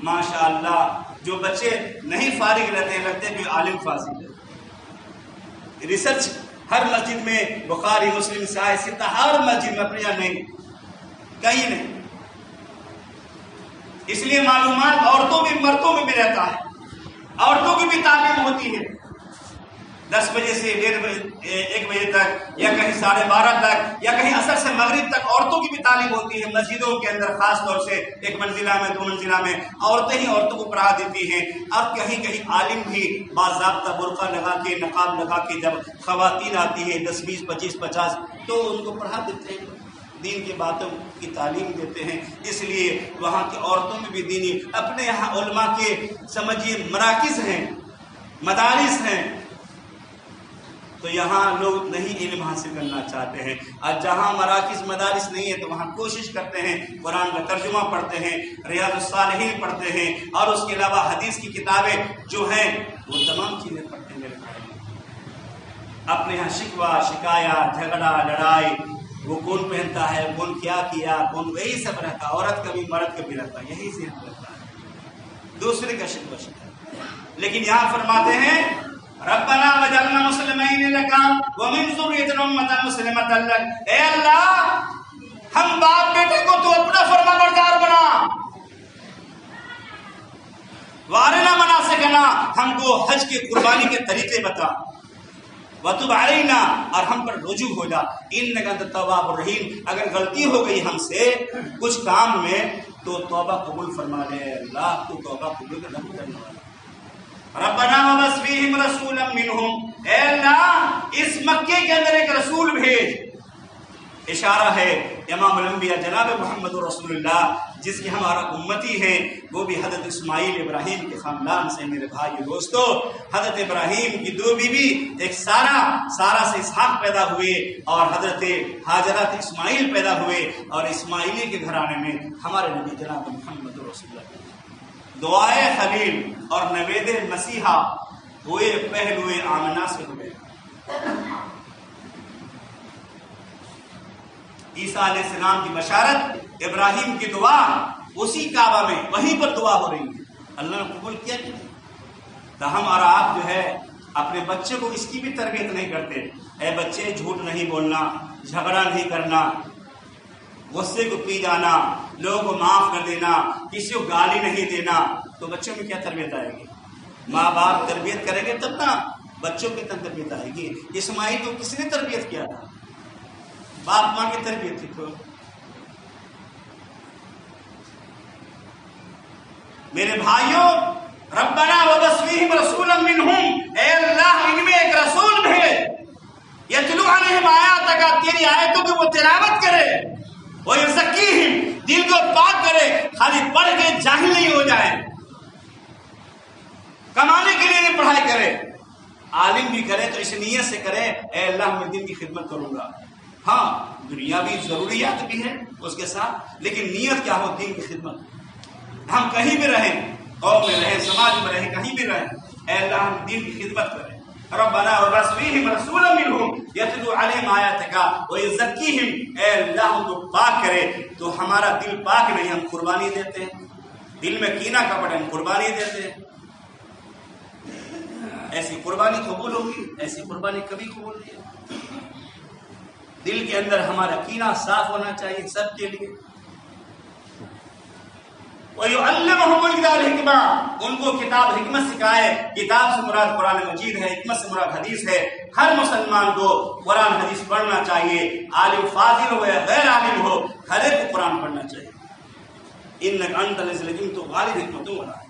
ماشاءاللہ جو بچے نہیں فارغ رہتے ہیں، لگتے ہیں کہ عالم فاضل ہے۔ ریسرچ ہر مسجد میں، بخاری مسلم صحیح ستہ ہر مسجد میں، اپنے یہاں نہیں، کہیں نہیں۔ اس لیے معلومات عورتوں میں مردوں میں بھی رہتا ہے، عورتوں کی بھی تعلیم ہوتی ہے، 10 بجے سے 1 بجے تک، یا کہیں 12:30 تک، یا کہیں عصر سے مغرب تک عورتوں کی بھی تعلیم ہوتی ہے مسجدوں کے اندر، خاص طور سے 1 منزلہ میں 2 منزلہ میں عورتیں ہی عورتوں کو پڑھا دیتی ہیں۔ اب کہیں کہیں عالم بھی باضابطہ برقع لگا کے، نقاب لگا کے جب خواتین آتی ہیں 10 20 25 50 تو ان کو پڑھا دیتے ہیں، دین کی باتوں کی تعلیم دیتے ہیں۔ اس لیے وہاں کی عورتوں میں بھی دینی، اپنے یہاں علماء کے سمجھیے مراکز ہیں، مدارس ہیں، تو یہاں لوگ نہیں علم حاصل کرنا چاہتے ہیں، اور جہاں مراکز مدارس نہیں ہے تو وہاں کوشش کرتے ہیں، قرآن کا ترجمہ پڑھتے ہیں، ریاض الصالحین پڑھتے ہیں، اور اس کے علاوہ حدیث کی کتابیں جو ہیں وہ تمام چیزیں پڑھتے ہیں۔ میرے بھائی اپنے یہاں شکوہ، شکایات، جھگڑا، لڑائی وہ کون پہنتا ہے، کون کیا کیا، کون وہی سب رہتا، عورت کبھی مرد کبھی رہتا، یہی ذہن رہتا ہے، دوسرے کا شک بشک ہے۔ لیکن یہاں فرماتے ہیں ربنا وجعلنا مسلمین لک ومن ذریتنا امۃ مسلمۃ لک، اے اللہ ہم باپ بیٹے کو تو اپنا فرما بردار بنا، وارنا مناسکنا، ہم کو حج کی قربانی کے طریقے بتا، وتب علینا، اور ہم پر رجوع ہو جا، انک انت التواب الرحیم، اگر غلطی ہو گئی ہم سے کچھ کام میں تو توبہ قبول فرما لے، اللہ تو توبہ قبول کرنے والا۔ ربنا وبعث فیہم رسولا منہم، اے اللہ اس مکے کے اندر ایک رسول بھیج، اشارہ ہے امام الانبیاء جناب محمد رسول اللہ جس کی ہمارا امتی ہے، وہ بھی حضرت اسماعیل ابراہیم کے خاندان سے۔ میرے بھائی دوستو، حضرت ابراہیم کی دو بیوی، ایک سارا سے اسحاق پیدا ہوئے، اور حضرت ہاجرہ سے اسماعیل پیدا ہوئے، اور اسماعیلی کے گھرانے میں ہمارے نبی جناب محمد رسول اللہ دعائے خلیل اور نوید مسیحا ہوئے، پہلوئے آمنہ سے ہوئے۔ عیسیٰ علیہ السلام کی بشارت، ابراہیم کی دعا، اسی کعبہ میں وہیں پر دعا ہو رہی ہے، اللہ نے قبول کیا کہ نہیں؟ تو ہم اور آپ جو ہے اپنے بچے کو اس کی بھی تربیت نہیں کرتے، اے بچے جھوٹ نہیں بولنا، جھگڑا نہیں کرنا، غصے کو پی جانا، لوگوں کو معاف کر دینا، کسی کو گالی نہیں دینا، تو بچوں میں کیا تربیت آئے گی؟ ماں باپ تربیت کریں گے تب نا بچوں کی تربیت آئے گی۔ اسماعیل کو کس نے تربیت کیا تھا؟ باپ ماں کی تربیت تھی۔ تو میرے بھائیوں، ربنا وبعث فیہم رسولا منہم، اے اللہ ان میں ایک رسول بھیج، یتلو علیہم آیاتک، تیری آیتوں کی وہ تلاوت کرے، ویزکیہم، دل کو پاک کرے، خالی پڑھ کے جاہل نہیں ہو جائے، کمانے کے لیے نہیں پڑھائی کرے، عالم بھی کرے تو اس نیت سے کرے اے اللہ میں دین کی خدمت کروں گا۔ ہاں دنیاوی ضروریات بھی ہے اس کے ساتھ، لیکن نیت کیا ہو؟ دین کی خدمت۔ ہم کہیں بھی رہیں، قوم میں رہیں، سماج میں رہیں، کہیں بھی رہیں، اے اللہ ہم دین کی خدمت کریں۔ ربنا وبعث فیہم رسولا منہم یتلو علیہم آیاتک ویزکیہم، اے اللہ ہم کو پاک کرے۔ تو ہمارا دل پاک نہیں، ہم قربانی دیتے ہیں، دل میں کینہ کپٹ ہم قربانی دیتے ہیں، ایسی قربانی قبول ہوگی؟ ایسی قربانی کبھی قبول نہیں ہوگی۔ دل کے اندر ہمارا کینہ صاف ہونا چاہیے سب کے لیے۔ وَيُعَلِّمُهُمُ الْكِتَابَ والحکمہ، ان کو کتاب حکمت سکھائے۔ کتاب سے مراد قرآن مجید ہے، حکمت سے مراد حدیث ہے۔ ہر مسلمان کو قرآن حدیث پڑھنا چاہیے، عالم فاضل ہو یا غیر عالم ہو، ہر ایک کو قرآن پڑھنا چاہیے۔ اِنَّكَ أَنْتَ الْعَزِيزُ الْحَكِيمُ، تو غالب حکمتوں والا ہے۔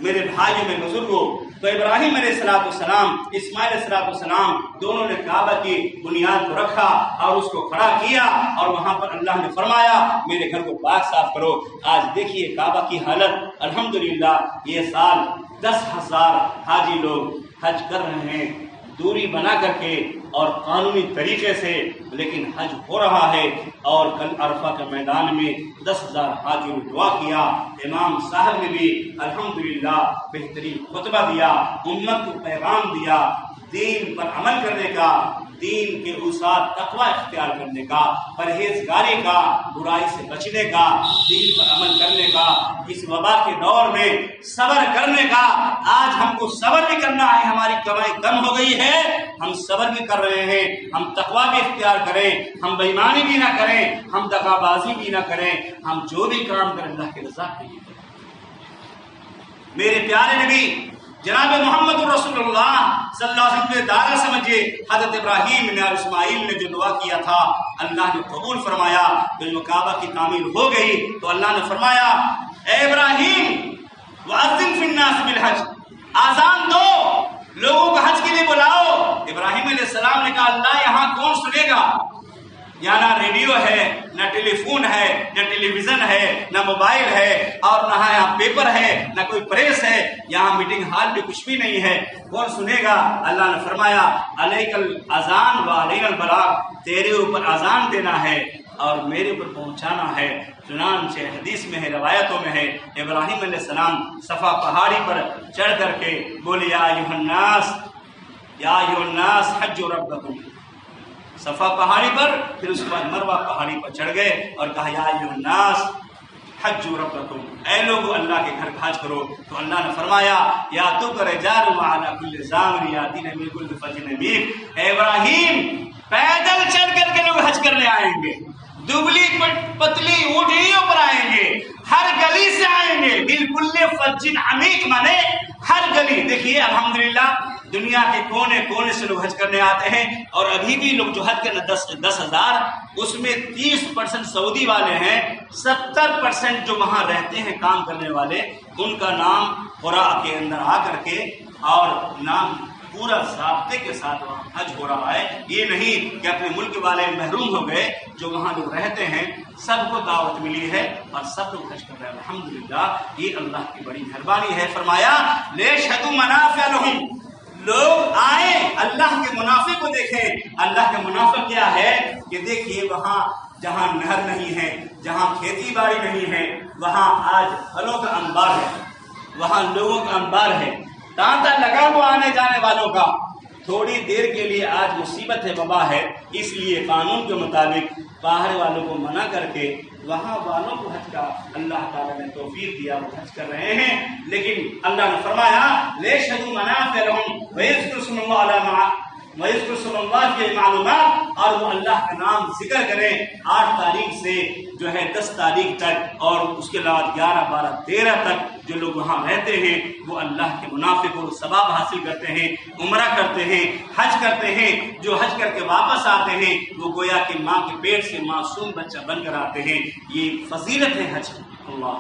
میرے بھائیوں میں بزرگوں، تو ابراہیم علیہ السلام، اسماعیل علیہ السلام دونوں نے کعبہ کی بنیاد کو رکھا اور اس کو کھڑا کیا، اور وہاں پر اللہ نے فرمایا میرے گھر کو پاک صاف کرو۔ آج دیکھیے کعبہ کی حالت، الحمدللہ یہ سال 10,000 حاجی لوگ حج کر رہے ہیں، دوری بنا کر کے اور قانونی طریقے سے، لیکن حج ہو رہا ہے۔ اور کل عرفہ کے میدان میں 10,000 حاجیوں نے دعا کیا، امام صاحب نے بھی الحمدللہ بہترین خطبہ دیا، امت کو پیغام دیا دین پر عمل کرنے کا، دین کے اصول تقوی اختیار کرنے کا، پرہیزگاری کا، برائی سے بچنے کا، دین پر عمل کرنے کا، اس وبا کے دور میں صبر کرنے کا۔ آج ہم کو صبر بھی کرنا ہے، ہماری کمائی کم ہو گئی ہے، ہم صبر بھی کر رہے ہیں، ہم تقوی بھی اختیار کریں، ہم بے ایمانی بھی نہ کریں، ہم دغا بازی بھی نہ کریں، ہم جو بھی کام کریں اللہ کی رضا کے لیے کریں۔ میرے پیارے نبی جناب محمد رسول اللہ صلی اللہ علیہ وسلم کے دائرہ سمجھے، حضرت ابراہیم نے اور اسماعیل نے جو دعا کیا تھا اللہ نے قبول فرمایا۔ جب کعبہ کی تعمیر ہو گئی تو اللہ نے فرمایا اے ابراہیم وَأَذِّن فِي النَّاسِ بِالْحَجِّ، آذان دو، لوگوں کو حج کے لیے بلاؤ۔ ابراہیم علیہ السلام نے کہا اللہ یہاں کون سنے گا؟ یہاں نہ ریڈیو ہے، نہ ٹیلی فون ہے، نہ ٹیلی ویژن ہے، نہ موبائل ہے، اور نہ یہاں پیپر ہے، نہ کوئی پریس ہے، یہاں میٹنگ ہال بھی کچھ بھی نہیں ہے، کون سنے گا؟ اللہ نے فرمایا علیک الاذان و علینا البلاغ، تیرے اوپر اذان دینا ہے اور میرے اوپر پہنچانا ہے۔ چنانچہ حدیث میں ہے، روایتوں میں ہے، ابراہیم علیہ السلام صفا پہاڑی پر چڑھ کر کے بولے یا ایھا الناس حجوا ربکم، صفا پہاڑی پر، پھر اس کے بعد مروہ پہاڑی پر چڑھ گئے اور کہا یا ایھا الناس حجوا ربکم، اے لوگو اللہ کے گھر کا حج کرو۔ تو اللہ نے فرمایا یاتوک رجال وعلی کل ضامر یاتین من کل فج عمیق، اے ابراہیم پیدل چل کر کے لوگ حج کرنے آئیں گے، دبلی پتلی اونٹنیوں پر آئیں گے، ہر گلی سے آئیں گے، بالکل فج عمیق مانے ہر گلی۔ دیکھیے الحمدللہ دنیا کے کونے کونے سے لوگ حج کرنے آتے ہیں، اور ابھی بھی لوگ جو حج کرنے 10,000 اس میں 30% سعودی والے ہیں، 70% جو وہاں رہتے ہیں کام کرنے والے، ان کا نام قرآن کے اندر آ کر کے اور نام پورا ضابطے کے ساتھ وہاں حج ہو رہا ہے۔ یہ نہیں کہ اپنے ملک والے محروم ہو گئے، جو وہاں لوگ رہتے ہیں سب کو دعوت ملی ہے اور سب لوگ حج کر رہے ہیں الحمدللہ۔ یہ اللہ کی بڑی مہربانی ہے۔ فرمایا لیشہدوا منافع لہم، لوگ آئیں اللہ کے منافع کو دیکھیں۔ اللہ کا منافع کیا ہے کہ دیکھیے وہاں جہاں نہر نہیں ہے، جہاں کھیتی باڑی نہیں ہے، وہاں آج پھلوں کا انبار ہے، وہاں لوگوں کا انبار ہے، تانتا لگا ہوا آنے جانے والوں کا۔ تھوڑی دیر کے لیے آج مصیبت ہے، وبا ہے، اس لیے قانون کے مطابق باہر والوں کو منع کر کے وہاں والوں کو حج کا اللہ تعالیٰ نے توفیق دیا، وہ حج کر رہے ہیں۔ لیکن اللہ نے فرمایا لیشہدوا منافع لہم ویذکروا اسم اللہ کی معلومات، اور وہ اللہ کا نام ذکر کریں 8 تاریخ سے جو ہے 10 تاریخ تک، اور اس کے علاوہ 11، 12، 13 تک جو لوگ وہاں رہتے ہیں وہ اللہ کے منافع کو ثواب حاصل کرتے ہیں، عمرہ کرتے ہیں، حج کرتے ہیں۔ جو حج کر کے واپس آتے ہیں وہ گویا کہ ماں کے پیٹ سے معصوم بچہ بن کر آتے ہیں۔ یہ فضیلت ہے حج۔ اللہ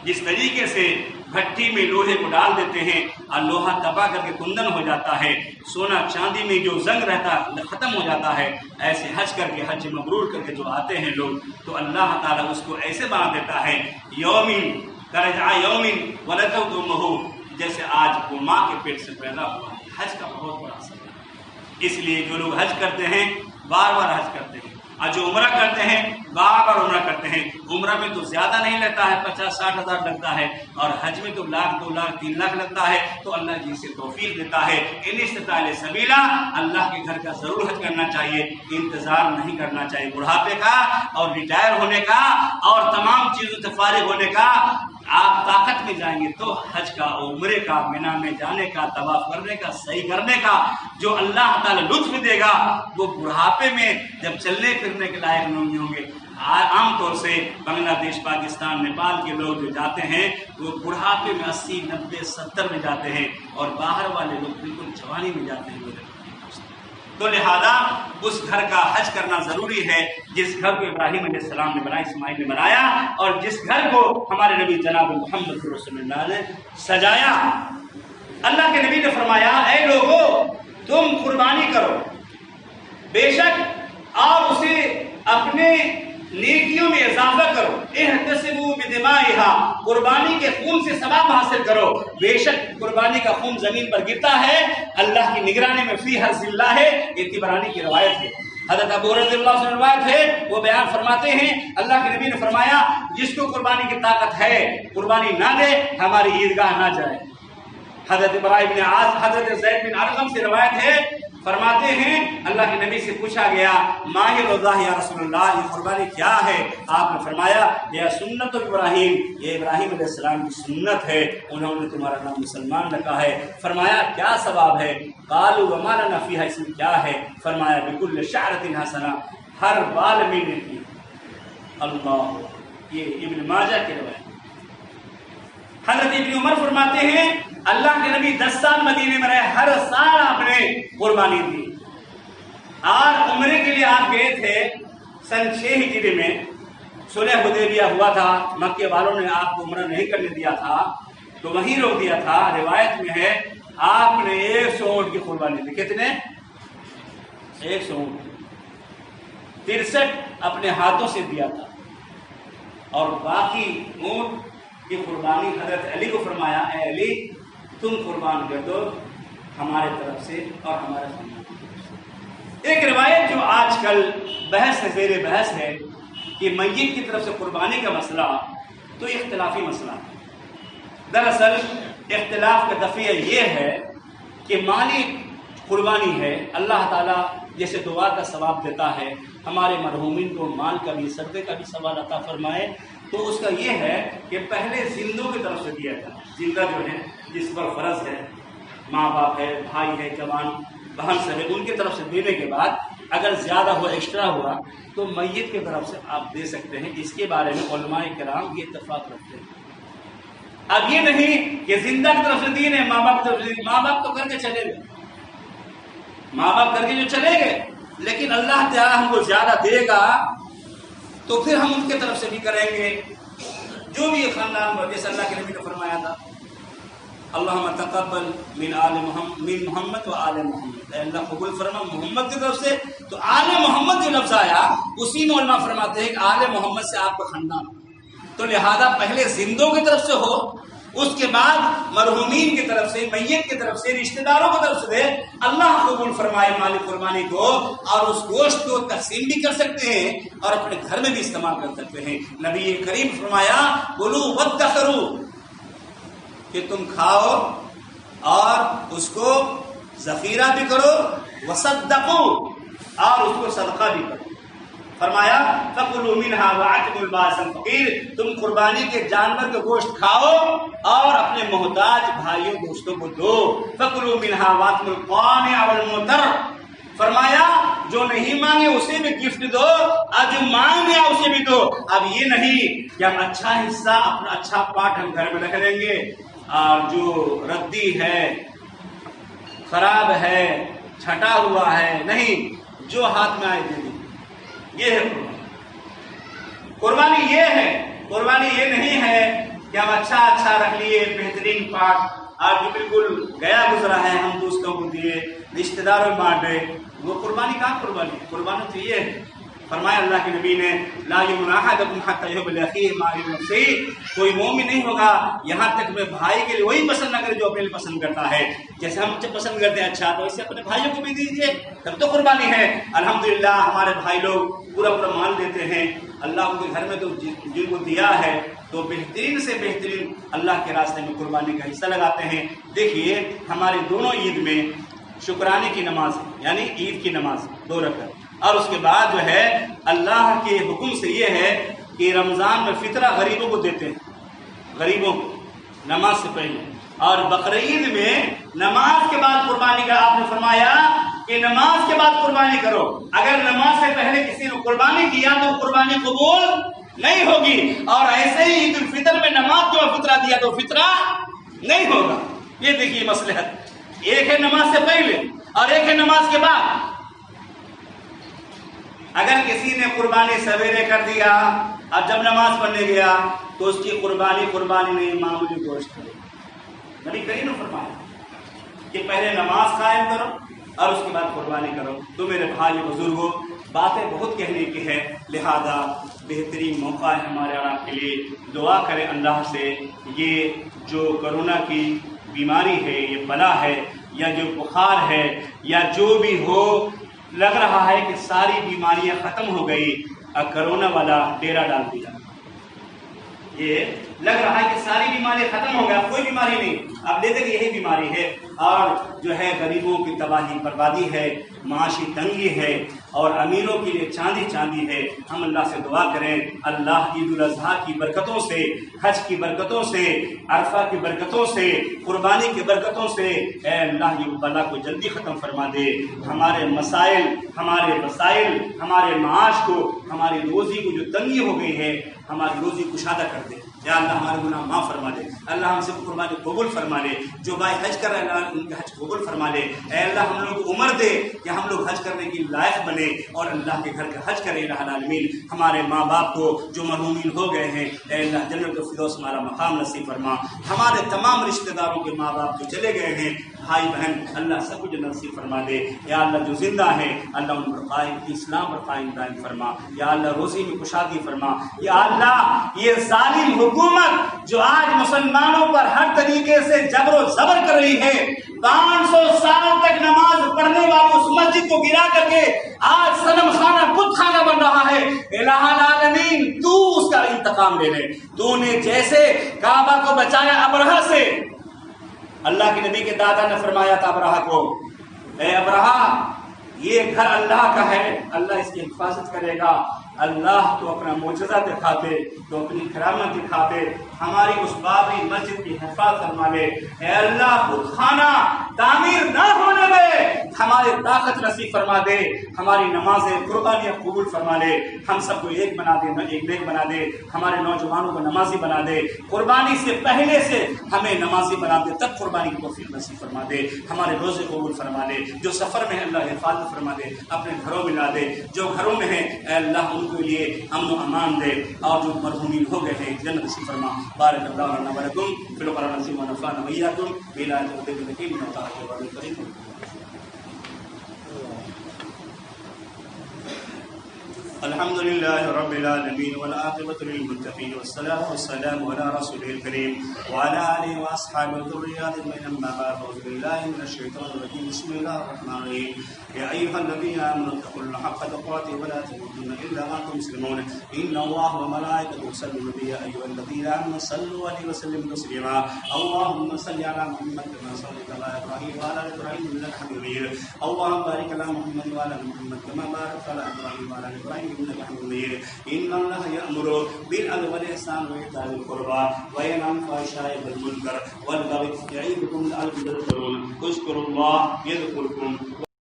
جس طریقے سے بھٹی میں لوہے کو ڈال دیتے ہیں اور لوہا تباہ کر کے کندن ہو جاتا ہے، سونا چاندی میں جو زنگ رہتا ہے ختم ہو جاتا ہے، ایسے حج کر کے حج مبرور کر کے جو آتے ہیں لوگ تو اللہ تعالیٰ اس کو ایسے بنا دیتا ہے یومن کرجع یومن ولدت امہ، جیسے آج وہ ماں کے پیٹ سے پیدا ہوا ہے۔ حج کا بہت بڑا اثر ہے۔ اس لیے جو لوگ حج کرتے ہیں بار بار حج کرتے ہیں، اور جو عمرہ کرتے ہیں بار بار عمرہ کرتے ہیں۔ عمرہ میں تو زیادہ نہیں لگتا ہے، 50-60 ہزار لگتا ہے، اور حج میں تو 1,00,000، 2,00,000، 3,00,000 لگتا ہے۔ تو اللہ جی سے توفیق دیتا ہے۔ ان استطاع الیہ سبیلا، اللہ کے گھر کا ضرور حج کرنا چاہیے، انتظار نہیں کرنا چاہیے بڑھاپے کا اور ریٹائر ہونے کا اور تمام چیزوں سے فارغ ہونے کا۔ آپ طاقت میں جائیں گے تو حج کا، عمرے کا، مینا میں جانے کا، طواف کرنے کا، سعی کرنے کا جو اللہ تعالیٰ لطف دے گا وہ بڑھاپے میں جب چلنے پھرنے کے لائق نہیں ہوں گے۔ عام طور سے بنگلہ دیش، پاکستان، نیپال کے لوگ جو جاتے ہیں وہ بڑھاپے میں 80، 90، 70 میں جاتے ہیں، اور باہر والے لوگ بالکل جوانی میں جاتے ہیں۔ تو لہذا اس گھر کا حج کرنا ضروری ہے جس گھر کو ابراہیم علیہ السلام نے بنایا، اسماعیل نے بنایا، اور جس گھر کو ہمارے نبی جناب محمد رسول اللہ نے سجایا۔ اللہ کے نبی نے فرمایا اے لوگو تم قربانی کرو، بے شک اور اسے اپنے نیکیوں میں اضافہ کرو، احتسبوا بدمائہا، قربانی کے خون سے ثواب حاصل کرو۔ بے شک قربانی کا خون زمین پر گرتا ہے، اللہ کی نگرانی میں فی حرز اللہ ہے۔ یہ طبرانی کی روایت ہے، حضرت ابو رضی اللہ عنہ سے روایت ہے، وہ بیان فرماتے ہیں اللہ کے نبی نے فرمایا جس کو قربانی کی طاقت ہے قربانی نہ دے، ہماری عیدگاہ نہ جائے۔ حضرت ابراہیم بن عاص، حضرت زید بن ارقم سے روایت ہے، فرماتے ہیں اللہ کے نبی سے پوچھا گیا ماہ روزہ یا رسول اللہ، یہ قربانی کیا ہے؟ آپ نے فرمایا یہ سنت ابراہیم، یہ ابراہیم علیہ السلام کی سنت ہے، انہوں نے تمہارا نام مسلمان رکھا ہے۔ فرمایا کیا ثواب ہے؟ قالوا وما لنا فیہا، اس میں کیا ہے؟ فرمایا بکل شعرۃ حسنہ، ہر بال میں نیکی۔ اللہ، یہ ابن ماجہ کی روایت۔ حضرت ابن عمر فرماتے ہیں اللہ کے نبی 10 سال مدینے میں رہے، ہر سال آپ نے قربانی دی، اور عمرے کے لیے آپ گئے تھے سن 6 ہجری میں، صلح حدیبیہ ہوا تھا، مکے والوں نے آپ کو عمرہ نہیں کرنے دیا تھا تو وہیں روک دیا تھا۔ روایت میں ہے آپ نے 100 اونٹ کی قربانی دی۔ کتنے؟ 100 اونٹ، 63 اپنے ہاتھوں سے دیا تھا، اور باقی اونٹ کی قربانی حضرت علی کو فرمایا اے علی تم قربان کر دو ہمارے طرف سے اور ہمارے خاندان کی طرف سے۔ ایک روایت جو آج کل بحث ہے، زیر بحث ہے کہ میت کی طرف سے قربانی کا مسئلہ تو اختلافی مسئلہ ہے۔ دراصل اختلاف کا دفعہ یہ ہے کہ مالی قربانی ہے، اللہ تعالیٰ جیسے دعا کا ثواب دیتا ہے، ہمارے مرحومین کو مال کا بھی صدقے کا بھی ثواب عطا فرمائے۔ تو اس کا یہ ہے کہ پہلے زندوں کی طرف سے دیا جائے، زندہ جو ہے جس پر فرض ہے، ماں باپ ہے، بھائی ہے، جوان بہن سب ہے، ان کی طرف سے دینے کے بعد اگر زیادہ ہوا، ایکسٹرا ہوا تو میت کی طرف سے آپ دے سکتے ہیں۔ اس کے بارے میں علماء کرام یہ اتفاق رکھتے ہیں۔ اب یہ نہیں کہ زندہ کی طرف سے دین ہے، ماں باپ کی طرف سے، ماں باپ تو کر کے چلے گئے، ماں باپ کر کے جو چلے گئے، لیکن اللہ تعالیٰ ہم کو زیادہ دے گا تو پھر ہم ان کی طرف سے بھی کریں گے، جو بھی خاندان پر، جیسے اللہ کے نبی نے فرمایا تھا اللہم تقبل من آل محمد، من محمد و آل محمد، اے اللہ قبول فرما محمد کی طرف سے۔ تو آل محمد جو لفظ آیا اسی میں علماء فرماتے ہیں کہ آل محمد سے آپ کا خاندان، تو لہذا پہلے زندوں کی طرف سے ہو، اس کے بعد مرحومین کی طرف سے، میت کی طرف سے، رشتہ داروں کی طرف سے دے، اللہ قبول فرمائے مال قربانی کو، اور اس گوشت کو تقسیم بھی کر سکتے ہیں اور اپنے گھر میں بھی استعمال کر سکتے ہیں۔ نبی کریم فرمایا کلوا وادخروا، کہ تم کھاؤ اور اس کو ذخیرہ بھی کرو، وصدقوا، اور اس کو صدقہ بھی کرو۔ فرمایا فَكُلُوا مِنْهَا وَأَطْعِمُوا الْبَائِسَ الْفَقِيرَ، تم قربانی کے جانور کے گوشت کھاؤ اور اپنے محتاج بھائیوں دوستوں کو دو۔ فَكُلُوا مِنْهَا وَأَطْعِمُوا الْقَانِعَ وَالْمُعْتَرَّ، فرمایا جو نہیں مانگے اسے بھی گفٹ دو اور جو مانگ لیا اسے بھی دو۔ اب یہ نہیں کہ ہم اچھا حصہ، اپنا اچھا پارٹ ہم گھر میں رکھ لیں گے اور جو ردی ہے، خراب ہے، چھٹا ہوا ہے، نہیں، جو ہاتھ میں آئے دے دیں۔ یہ ہے قربانی، یہ ہے قربانی، یہ نہیں ہے کہ ہم اچھا رکھ لیے بہترین پارٹ اور جو بالکل گیا گزرا ہے ہم دوستوں کو دیے، رشتہ داروں میں بانٹے، وہ قربانی کہاں قربانی؟ قربانی تو یہ ہے، فرمایا اللہ کے نبی نے لا یؤمن احدکم حتی یحب لاخیہ ما یحب لنفسہ، کوئی مومن نہیں ہوگا یہاں تک میں بھائی کے لیے وہی پسند نہ کرے جو اپنے لیے پسند کرتا ہے۔ جیسے ہم پسند کرتے ہیں اچھا، تو اسے اپنے بھائیوں کو بھی دیجیے، تب تو قربانی ہے۔ الحمدللہ ہمارے بھائی لوگ پورا مال دیتے ہیں، اللہ ان کے گھر میں تو جن کو دیا ہے تو بہترین سے بہترین اللہ کے راستے میں قربانی کا حصہ لگاتے ہیں۔ دیکھیے ہمارے دونوں عید میں شکرانے کی نماز، یعنی عید کی نماز 2 رکعت، اور اس کے بعد جو ہے اللہ کے حکم سے یہ ہے کہ رمضان میں فطرہ غریبوں کو دیتے ہیں، غریبوں کو نماز سے پہلے، اور بقرعید میں نماز کے بعد قربانی کا آپ نے فرمایا کہ نماز کے بعد قربانی کرو۔ اگر نماز سے پہلے کسی نے قربانی کیا تو قربانی قبول نہیں ہوگی، اور ایسے ہی عید الفطر میں نماز کے بعد فطرہ دیا تو فطرہ نہیں ہوگا۔ یہ دیکھیے مصلحت، ایک ہے نماز سے پہلے اور ایک ہے نماز کے بعد۔ اگر کسی نے قربانی سویرے کر دیا اور جب نماز پڑھنے گیا تو اس کی قربانی نہیں، معمولی گوشت کرے۔ نبی کریم نے فرمایا کہ پہلے نماز قائم کرو اور اس کے بعد قربانی کرو۔ تو میرے بھائی بزرگوں، باتیں بہت کہنے کی ہے، لہذا بہترین موقع ہے ہمارے اور آپ کے لیے، دعا کریں اللہ سے یہ جو کرونا کی بیماری ہے، یہ بلا ہے، یا جو بخار ہے، یا جو بھی ہو، لگ رہا ہے کہ ساری بیماریاں ختم ہو گئی، کرونا والا ڈیرا ڈال دیا، یہ لگ رہا ہے کہ ساری بیماری ختم ہو گیا، کوئی بیماری نہیں، اب دیکھیں کہ یہی بیماری ہے، اور جو ہے غریبوں کی تباہی بربادی ہے، معاشی تنگی ہے، اور امیروں کے لیے چاندی ہے۔ ہم اللہ سے دعا کریں اللہ عید الاضحیٰ کی برکتوں سے، حج کی برکتوں سے، عرفہ کی برکتوں سے، قربانی کی برکتوں سے اے اللہ یہ بلا کو جلدی ختم فرما دے، ہمارے مسائل، ہمارے وسائل، ہمارے معاش کو، ہماری روزی کو جو تنگی ہو گئی ہے، ہماری روزی کشادہ کر دے۔ یا اللہ ہمارے گناہ معاف فرما دے، اللہ ہم سے قربانی قبول فرما لے، جو بھائی حج کر رہے ہیں اللہ ان کے حج قبول فرما لے، اے اللہ ہم لوگ کو عمر دے کہ ہم لوگ حج کرنے کی لائق بنے اور اللہ کے گھر کا حج کریں رب العالمین۔ ہمارے ماں باپ کو جو مرحومین ہو گئے ہیں اے اللہ جنت الفردوس ہمارا مقام نصیب فرما، ہمارے تمام رشتہ داروں کے ماں باپ جو چلے گئے ہیں، بھائی بہن، اللہ سب کو جنت نصیب فرما دے۔ یا اللہ جو زندہ ہیں اللہ ان پر قائم اسلام پر قائم دائم فرما، یا اللہ روزی میں کشادگی فرما، یا اللہ یہ ظالم حکومت جو آج مسلمانوں پر ہر طریقے سے جبر و زبر کر رہی ہے، 500 سال تک نماز پڑھنے والی اس مسجد کو گرا کر کے آج صنم خانہ بت خانہ بن رہا ہے، الہ العالمین تو اس کا انتقام لے لے۔ تو نے جیسے کعبہ کو بچایا ابرہہ سے، اللہ کے نبی کے دادا نے فرمایا تھا ابرہہ کو، اے ابرہہ یہ گھر اللہ کا ہے، اللہ اس کی حفاظت کرے گا۔ اللہ تو اپنا معجزہ دکھا دے، تو اپنی کرامت دکھا دے، ہماری اس بابری مسجد کی حفاظت فرما لے۔ اے اللہ بت خانہ تعمیر نہ ہونے دے، ہمارے طاقت نصیب فرما دے، ہماری نمازیں قربانیاں قبول فرما لے، ہم سب کو ایک بنا دے، ایک نیک بنا دے، ہمارے نوجوانوں کو نمازی بنا دے، قربانی سے پہلے سے ہمیں نمازی بنا دے، تب قربانی کی توفیق نصیب فرما دے، ہمارے روزے قبول فرما دے، جو سفر میں ہے اللہ حفاظت فرما دے، اپنے گھروں میں لا دے، جو گھروں میں ہیں اے اللہ ان کے لیے امن و امان دے، اور جو مرحومین ہو گئے ہیں جنت نصیب فرما۔ بارک اللہ لنا و لکم فی القرآن العظیم و نفعنا وإیاکم بآیات الذکر الحکیم من طاعة الرحمن الرحیم۔ الحمد لله رب العالمين والعاقبة للمتقين والصلاة والسلام على رسوله الكريم وعلى آله وأصحابه وذرياته أجمعين، أما بعد، أعوذ بالله من الشيطان الرجيم، بسم الله الرحمن الرحيم، يا أيها الذين آمنوا اتقوا الله حق تقاته ولا تموتن إلا وأنتم مسلمون، إن الله وملائكته يصلون على يا أيها الذين آمنوا صلوا عليه وسلموا تسليما، اللهم صل على محمد كما صليت على إبراهيم وعلى آل إبراهيم إنك حميد مجيد، اللهم بارك على محمد وعلى آل محمد كما باركت على إبراهيم وعلى آل إبراهيم إنك حميد مجيد، إن الله يأمر بالعدل والإحسان وإيتاء ذي القربى وينهى عن الفحشاء والمنكر والبغي يعظكم لعلكم تذكرون، اذكروا الله يذكركم